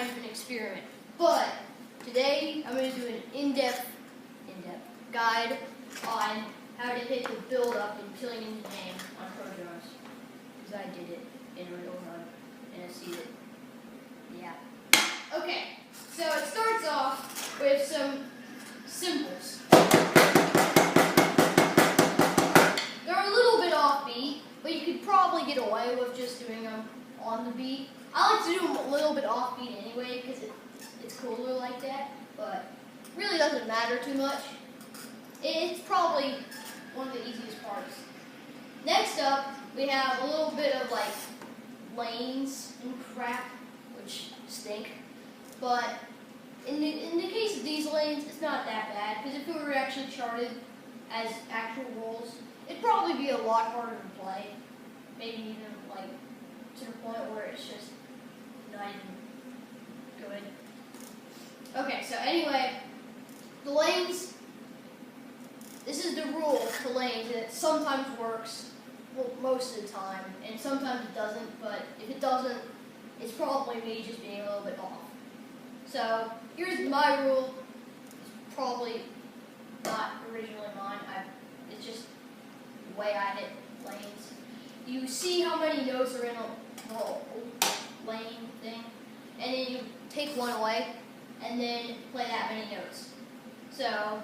kind of an experiment. But today I'm going to do an in-depth guide on how to hit the build-up and killing in the game on ProDrones. Because I did it in a real run and I see it. Yeah. Okay, so it starts off with some symbols. They're a little bit offbeat, but you could probably get away with just doing them on the beat. I like to do them a little bit offbeat anyway because it's cooler like that, but really doesn't matter too much. It's probably one of the easiest parts. Next up, we have a little bit of like lanes and crap, which stink. But in the case of these lanes, it's not that bad, because if it were actually charted as actual rules, it'd probably be a lot harder to play. Maybe even like to the point where it's just not even good. Okay, so anyway, the lanes, this is the rule to lanes, and it sometimes works most of the time, and sometimes it doesn't, but if it doesn't, it's probably me just being a little bit off. So here's my rule. It's probably not originally mine. It's just the way I hit lanes. You see how many notes are in a lane thing, and then you take one away, and then play that many notes. So,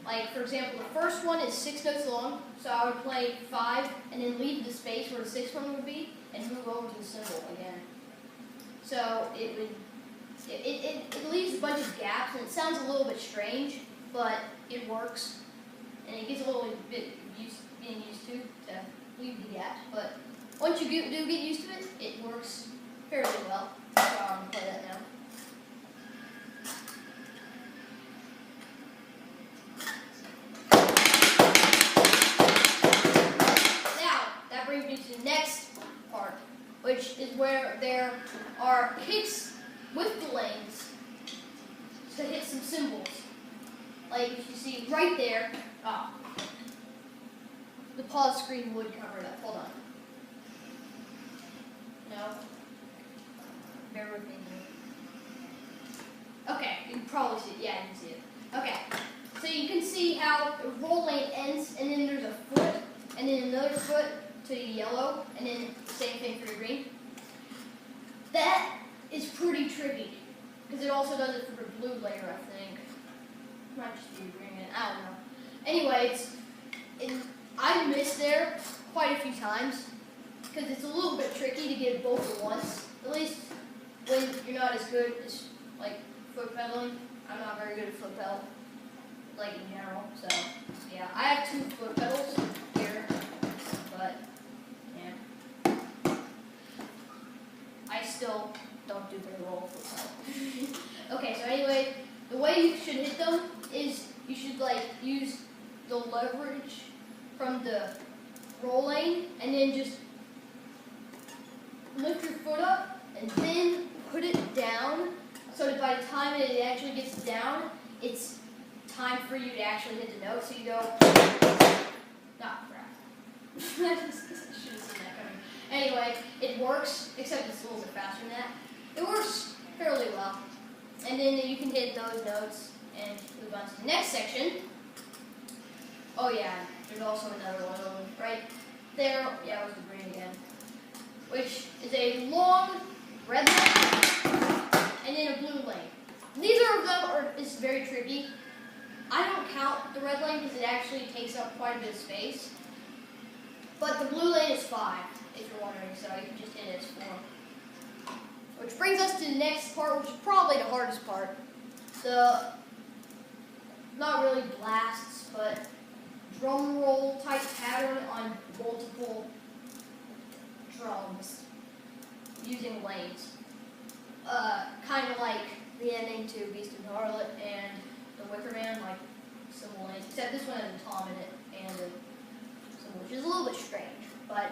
like for example, the first one is 6 notes long, so I would play 5, and then leave the space where the 6th one would be, and move over to the symbol again. So it leaves a bunch of gaps, and it sounds a little bit strange, but it works, and it gets a little bit being used to leave the gaps. But once you do get used to it, it works fairly well. So I'm going to play that now. Now, that brings me to the next part, which is where there are kicks with the lanes to hit some symbols. Like you see right there. The pause screen would cover it up. Hold on. No. Bear with me. Okay, you can probably see it. Yeah, you can see it. Okay. So you can see how the roll lane ends, and then there's a foot, and then another foot to yellow, and then the same thing for the green. That is pretty tricky, because it also does it for the blue layer, I think. Might just be green, I don't know. Anyway, I've missed there quite a few times, because it's a little bit tricky to get both at once. At least when you're not as good as like foot pedaling. I'm not very good at foot pedal, like in general. So yeah, I have 2 foot pedals here, but yeah, I still don't do very well with foot pedal. Okay, so anyway, the way you should hit them is you should like use the leverage from the roll lane, and then just lift your foot up and then put it down, so that by the time it actually gets down, it's time for you to actually hit the note. So you go, crap. I should have seen that coming. Anyway, it works, except it's a little bit faster than that. It works fairly well. And then you can hit those notes and move on to the next section. Oh yeah, there's also another one of them right there. Yeah, it was the green again. Which is a long red lane and then a blue lane. Neither of them is very tricky. I don't count the red lane because it actually takes up quite a bit of space. But the blue lane is 5, if you're wondering, so you can just hit it as 4. Which brings us to the next part, which is probably the hardest part. The, not really blasts, but drum roll type pattern on multiple drums using lanes. Kind of like the ending to Beast and Harlot and the Wicker Man, like symbol lanes, except this one has a tom in it and a symbol, which is a little bit strange. But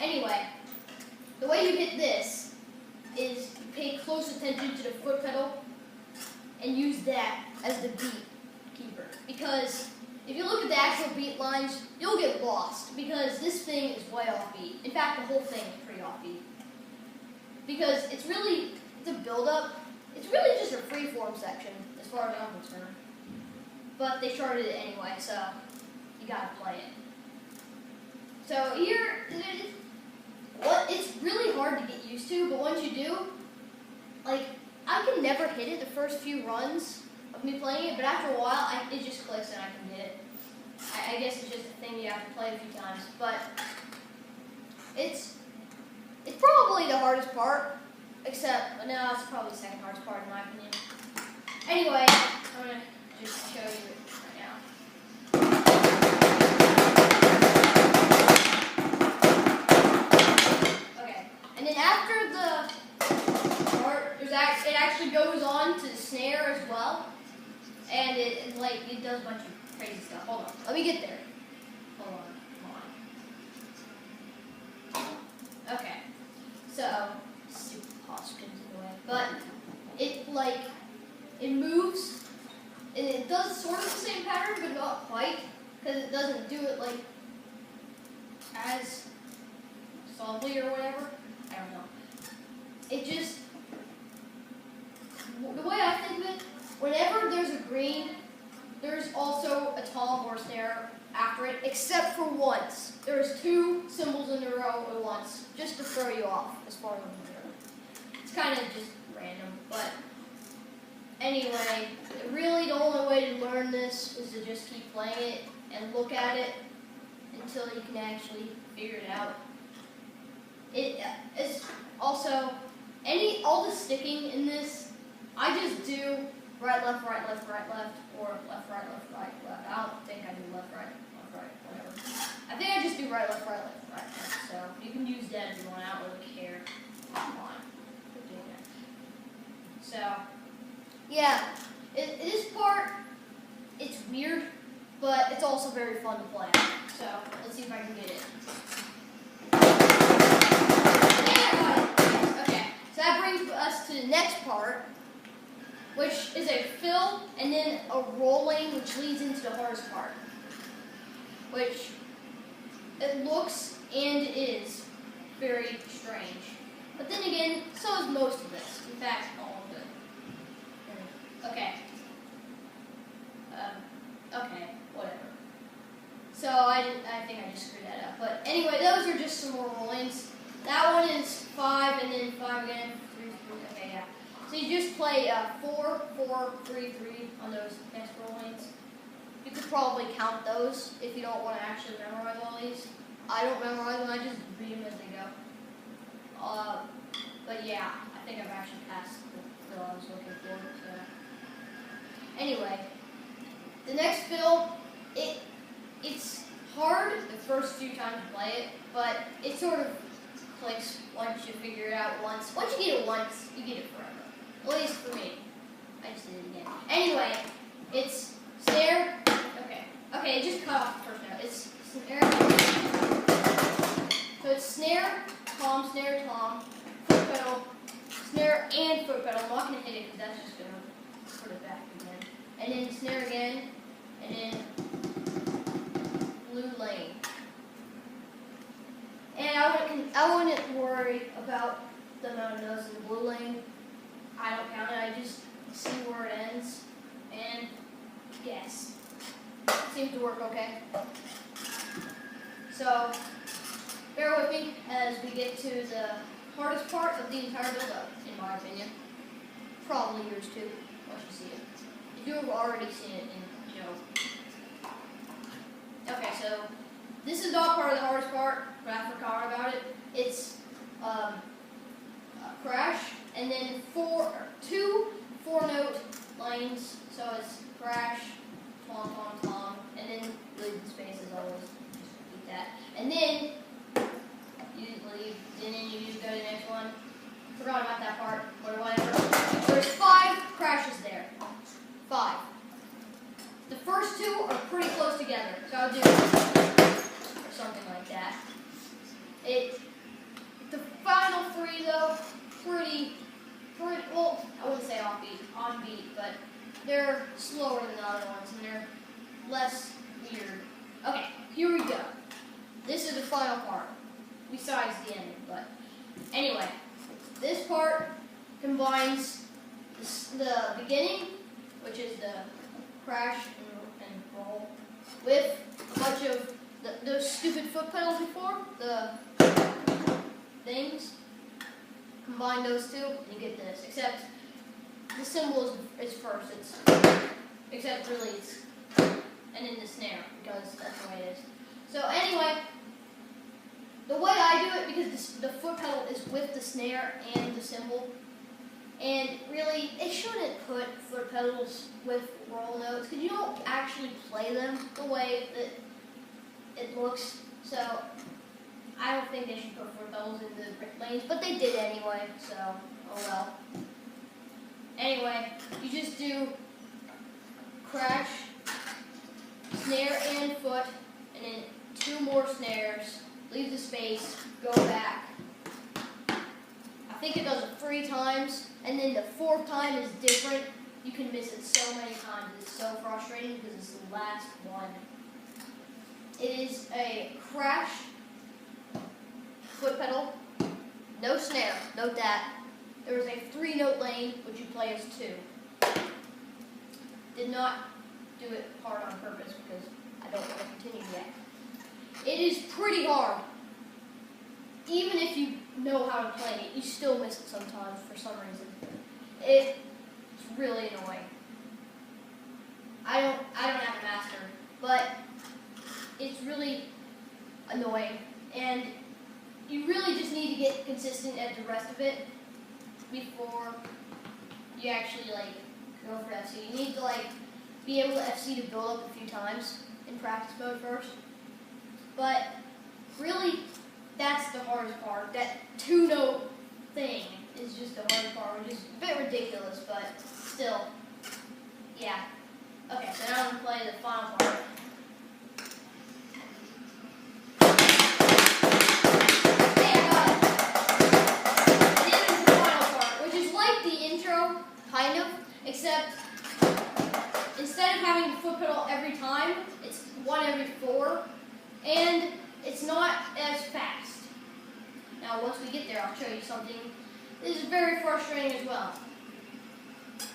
anyway, the way you hit this is you pay close attention to the foot pedal and use that as the beat keeper. Because if you look at the actual beat lines, you'll get lost because this thing is way off beat. In fact, the whole thing is pretty off beat. Because it's the build-up, it's really just a freeform section as far as I'm concerned. But they charted it anyway, so you gotta play it. So here, it's really hard to get used to, but once you do, like, I can never hit it the first few runs of me playing it, but after a while, it just clicks and I can get it. I guess it's just a thing you have to play a few times, but it's probably the hardest part, except, no, it's probably the second hardest part in my opinion. Anyway, I'm going to just show you it right now. Okay, and then after the part, it actually goes on to the snare as well, and it does a bunch of crazy stuff. Hold on, let me get there. Hold on, come on. Okay, so stupid pause screens in the way, but it moves, and it does sort of the same pattern, but not quite, because it doesn't do it like as solidly or whatever. I don't know. It just, the way I think of it, whenever there's a green, there's also a tom or snare after it, except for once. There's 2 cymbals in a row at once, just to throw you off, as far as I'm concerned. It's kind of just random, but anyway, really the only way to learn this is to just keep playing it and look at it until you can actually figure it out. It is also, all the sticking in this, I just do right, left, right, left, right, left, or left, right, left. I don't think I do left, right, whatever. I think I just do right, left, right, left. So you can use that if you want. I don't really care. Come on. Quit doing that. So, yeah, this part, it's weird, but it's also very fun to play. So let's see if I can get it. Okay, so that brings us to the next part, which is a fill and then a rolling, which leads into the hardest part, which it looks and is very strange. But then again, so is most of this. In fact, all of it. Okay. Okay, whatever. So I think I just screwed that up. But anyway, those are just some more rollings. That one is 5 and then 5 again. 3, 3. Okay, yeah. So you just play 4, 4, 3, 3 on those next rollings. You could probably count those if you don't want to actually memorize all these. I don't memorize them, I just read them as they go. But yeah, I think I've actually passed the fill I was looking for. So. Anyway, the next fill, it's hard the first few times you play it, but it sort of clicks once you figure it out once. Once you get it once, you get it forever. At least for me. I just did it again. Anyway, it's snare. Okay, it just cut off the first note. It's snare. So it's snare, tom, foot pedal, snare, and foot pedal. I'm not going to hit it because that's just going to put it back again. And then snare again, and then blue lane. And I wouldn't worry about the amount of notes in the blue lane. I don't count it, I just see where it ends and guess. It seems to work okay. So, bear with me as we get to the hardest part of the entire build-up, in my opinion. Probably yours too, once you see it. If you have already seen it in Joe. Okay, so this is not part of the hardest part, but I forgot about it. It's crash, and then 2 4-note lines. So it's crash, tom, tom, tom, and then leave the space as always. Just repeat that. And then you leave, and then you just go to the next one. Forgot about that part, or whatever. There's 5 crashes there. 5. The first 2 are pretty close together, so I'll do or something like that. The final 3 though, pretty, well, I wouldn't say on beat, but they're slower than the other ones, and they're less weird. Okay, here we go. This is the final part, besides the ending, but anyway, this part combines the beginning, which is the crash and roll, with a bunch of those stupid foot pedals before, the things. Combine those two, and you get this. Except the cymbal is first. Except really it's, and then the snare, because that's the way it is. So anyway, the way I do it, because the foot pedal is with the snare and the cymbal, and really, they shouldn't put foot pedals with roll notes, because you don't actually play them the way that it looks. So I don't think they should put foot pedals in the lanes, but they did anyway, so oh well. Anyway, you just do crash, snare and foot, and then 2 more snares, leave the space, go back. I think it does it 3 times, and then the 4th time is different. You can miss it so many times. It's so frustrating because it's the last one. It is a crash, foot pedal, no snare, note that. There is a 3-note lane, which you play as 2. Did not do it hard on purpose because I don't want to continue yet. It is pretty hard. Even if you know how to play it, you still miss it sometimes for some reason. It's really annoying. I don't have a master, but it's really annoying, and you really just need to get consistent at the rest of it before you actually go for FC. You need to be able to FC to build up a few times in practice mode first. But really, that's the hardest part. That 2-note thing is just the hardest part, which is a bit ridiculous, but still, yeah. Okay, so now I'm going to play the final part. Kind of, except instead of having the foot pedal every time, it's 1 every 4, and it's not as fast. Now, once we get there, I'll show you something. This is very frustrating as well. Come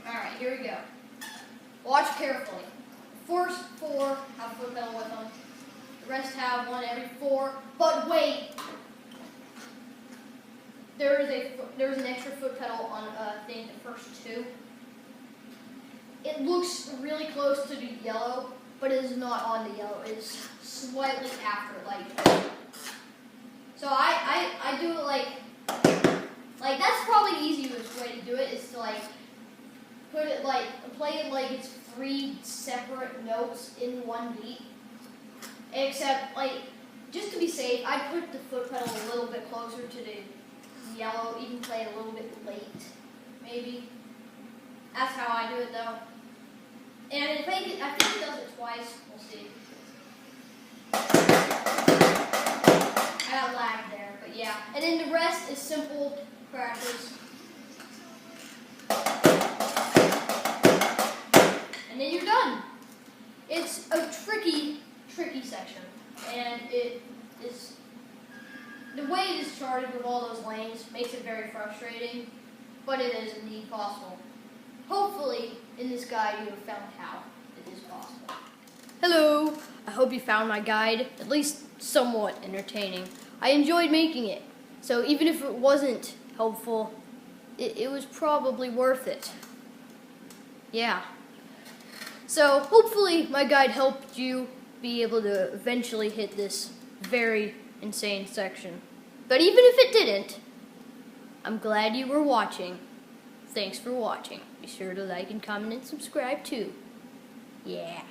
on. Alright, here we go. Watch carefully. The first 4 have a foot pedal with them. The rest have 1 every 4, but wait! There's an extra foot pedal on the first 2. It looks really close to the yellow, but it is not on the yellow. It's slightly after, So I do it that's probably the easiest way to do it, is to put it play it like it's 3 separate notes in 1 beat. Except just to be safe, I'd put the foot pedal a little bit closer to the yellow, even play it a little bit late, maybe. That's how I do it though. And I think it does it twice. We'll see. I got lag there, but yeah. And then the rest is simple crashes. And then you're done. It's a tricky section, and it is. The way it is charted with all those lanes makes it very frustrating, but it is indeed possible. Hopefully, in this guide you have found how it is possible. Hello! I hope you found my guide at least somewhat entertaining. I enjoyed making it, so even if it wasn't helpful, it was probably worth it. Yeah. So, hopefully my guide helped you be able to eventually hit this very insane section. But even if it didn't, I'm glad you were watching. Thanks for watching. Be sure to like and comment and subscribe too. Yeah.